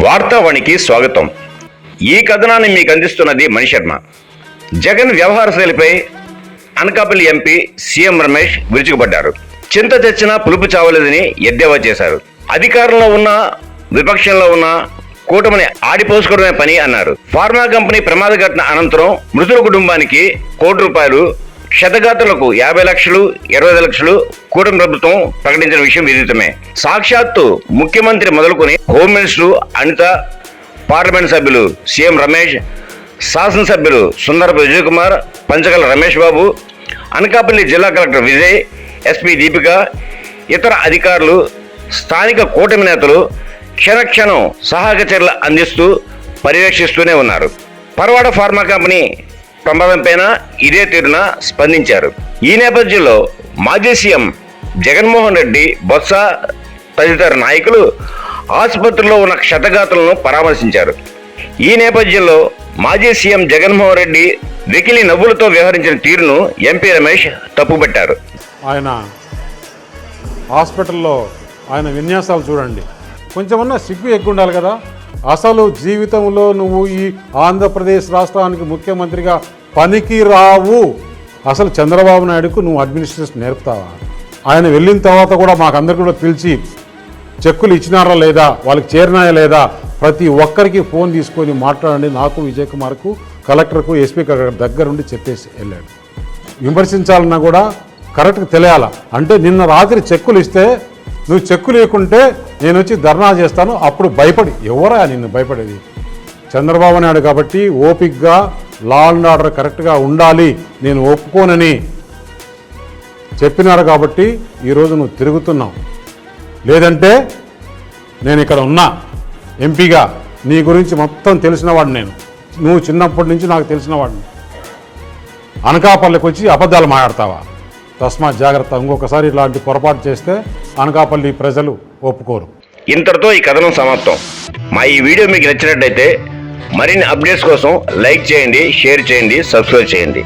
వార్తావాణికి స్వాగతం. ఈ కథనాన్ని మీకు అందిస్తున్నది మణిశర్మ. జగన్ వ్యవహార శైలిపై అనకాపల్లి ఎంపీ సీఎం రమేష్ విరుచుకుపడ్డారు. చింత తెచ్చినా పులుపు చావలేదని ఎద్దేవా చేశారు. అధికారంలో ఉన్న విపక్షంలో ఉన్న కూటమిని ఆడిపోసుకోవడమే పని అన్నారు. ఫార్మా కంపెనీ ప్రమాద ఘటన అనంతరం మృతుల కుటుంబానికి ₹1,00,00,000, క్షతగాత్రులకు 50 లక్షలు, 25 లక్షలు కూటమి ప్రభుత్వం ప్రకటించిన విషయం విదితమే. సాక్షాత్తు ముఖ్యమంత్రి మొదలుకొని హోమ్ మినిస్టర్ అనిత, పార్లమెంట్ సభ్యులు సీఎం రమేష్, శాసనసభ్యులు సుందరపు విజయ్ కుమార్, పంచకల రమేష్ బాబు, అనకాపల్లి జిల్లా కలెక్టర్ విజయ్, ఎస్పీ దీపిక, ఇతర అధికారులు, స్థానిక కూటమి నేతలు క్షణక్షణం సహాయక చర్యలు అందిస్తూ పర్యవేక్షిస్తూనే ఉన్నారు. పరవాడ ఫార్మా కంపెనీ ప్రమాదంపైన ఇదే తీరున స్పందించారు. ఈ నేపథ్యంలో మాజీ సీఎం జగన్మోహన్ రెడ్డి, బొత్స తదితర నాయకులు ఆసుపత్రిలో ఉన్న క్షతగాతులను పరామర్శించారు. ఈ నేపథ్యంలో మాజీ సీఎం జగన్మోహన్ రెడ్డి వెకిలి నవ్వులతో వ్యవహరించిన తీరును ఎంపీ రమేష్ తప్పుపట్టారు. ఆయన హాస్పిటల్లో ఆయన విన్యాసాలు చూడండి, కొంచెమన్నా సిగ్గు ఎక్కువ ఉండాలి కదా. అసలు జీవితంలో నువ్వు ఈ ఆంధ్రప్రదేశ్ రాష్ట్రానికి ముఖ్యమంత్రిగా పనికి రావు. అసలు చంద్రబాబు నాయుడుకు నువ్వు అడ్మినిస్ట్రేషన్ నేర్పుతావా? ఆయన వెళ్ళిన తర్వాత కూడా మాకందరికీ కూడా పిలిచి చెక్కులు ఇచ్చినారా లేదా, వాళ్ళకి చేరినాయా లేదా, ప్రతి ఒక్కరికి ఫోన్ తీసుకొని మాట్లాడండి, నాకు, విజయ్ కుమార్కు, కలెక్టర్కు, ఎస్పీ దగ్గరుండి చెప్పేసి వెళ్ళాడు. విమర్శించాలన్నా కూడా కరెక్ట్గా తెలియాలా. అంటే నిన్న రాత్రి చెక్కులు ఇస్తే నువ్వు చెక్కు లేకుంటే నేను వచ్చి ధర్నా చేస్తాను, అప్పుడు భయపడి ఎవరా నిన్ను భయపడేది? చంద్రబాబు నాయుడు కాబట్టి ఓపిక్గా లా అండ్ ఆర్డర్ కరెక్ట్గా ఉండాలి, నేను ఒప్పుకోనని చెప్పినారు కాబట్టి ఈరోజు నువ్వు తిరుగుతున్నావు. లేదంటే నేను ఇక్కడ ఉన్నా ఎంపీగా, నీ గురించి మొత్తం తెలిసినవాడిని నేను, నువ్వు చిన్నప్పటి నుంచి నాకు తెలిసినవాడిని. అనకాపల్లికి వచ్చి అబద్ధాలు మాట్లాడతావా? తస్మాత్ జాగ్రత్త, ఇంకొకసారి ఇలాంటి పొరపాటు చేస్తే అనకాపల్లి ప్రజలు ఒప్పుకోరు. ఇంతటితో ఈ కథనం సమాప్తం. మా ఈ వీడియో మీకు నచ్చినట్లయితే మరిన్ని అప్డేట్స్ కోసం లైక్ చేయండి, షేర్ చేయండి, సబ్స్క్రైబ్ చేయండి.